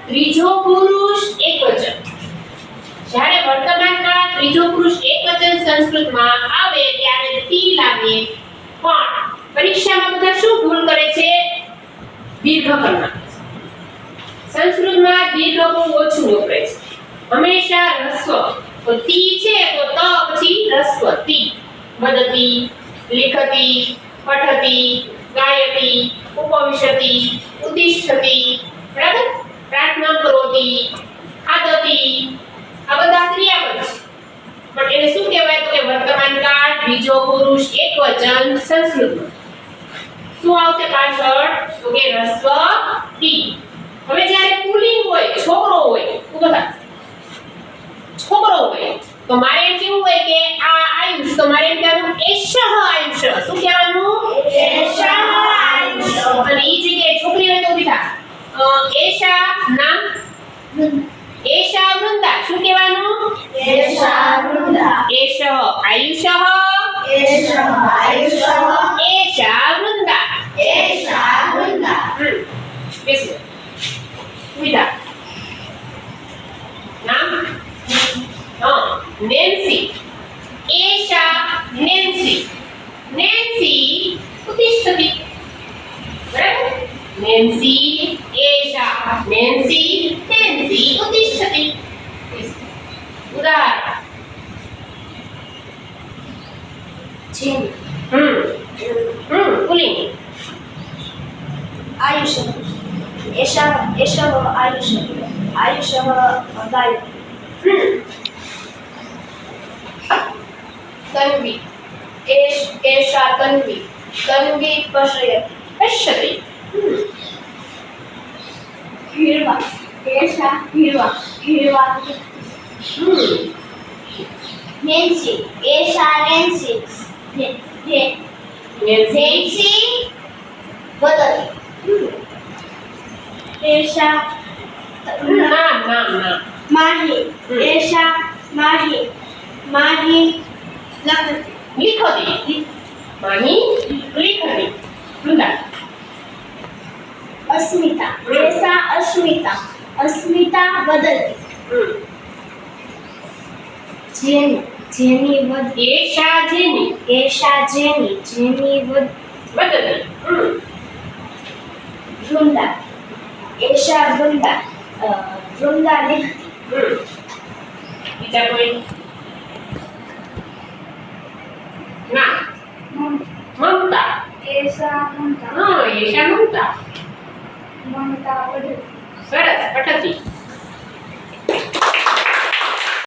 ત્રીજો પુરુષ એકવચન. જ્યારે વર્તમાન કાળ ત્રીજો પુરુષ એકવચન સંસ્કૃતમાં આવે ત્યારે તી લાગે, પણ પરીક્ષામાં બધા શું ભૂલ કરે છે? દીર્ઘ કરી નાખે છે. સંસ્કૃતમાં દીર્ઘ બહુ ઓછું વપરાય છે. હંમેશા હ્રસ્વ. તો તી છે તો ત પછી હ્રસ્વ તી. વદતી, લિખતી, પઠતી, ગાયતી, ઉપવિશતી, ઉત્તિષ્ઠતી, બરાબર? પ્રાર્થના કરોતી, ખાદતી, આ બધા ક્રિયાપદ છે. પણ એને શું કહેવાય? તો કે વર્તમાન કાળ બીજો પુરુષ એકવચન સંસ્કૃતમાં. શું આવશે પાછળ? તો કે હ્રસ્વ તી. હવે જ્યારે પુલ્લિંગ હોય, છોકરો હોય, ઉભા છોકરો હોય, તો મારે એમ કેવું હોય કે આ આયુષ, તો મારે એમ કહેવાનું એષઃ આયુષ. શું કહેવાનું? એષઃ આયુષ. અને ઈ જગ્યાએ છોકરી હોય તો ઉભી થા. એષા નામ એષા વૃંદા. શું કહેવાનું? એષા વૃંદા. એષઃ આયુષઃ. એષઃ આયુષઃ. એષા વૃંદા. એષા વૃંદા. બેસો. વિદા. નામ? હા, નેન્સી. એષા નેન્સી. નેન્સી ઉત્તિષ્ઠતિ. બરાબર? નેન્સી એષા. નેન્સી નેન્સી ઉત્તિષ્ઠતિ. ઉદાહરણ. જેમ પુલ્લિંગ. આયુષ. એષઃ આયુષ. આયુષઃ ગાય. તન્વી. એષા તન્વી. તન્વી પશ્યતિ. પશ્યતિ. હીરવા. એષા હીરવા. હીરવા. નેન્સી. એષા નેન્સી. નેન્સી વદતિ. એષા નામ. માહી. એષા માહી. માહી લખતિ. લિખતિ. માહી લિખતિ. વૃંદા. અસ્મિતા. એષા અસ્મિતા. અસ્મિતા વદતિ. જેની. જેની વદ. એષા જેની. એષા જેની. જેની વદ. વદતિ. વૃંદા. એષા વૃંદા. વૃંદા લિખતિ. બીજા કોઈ? ના. મમતા. એષા મમતા. હા, એષા મમતા. મમતા વદતિ. સરસ. પઠતી.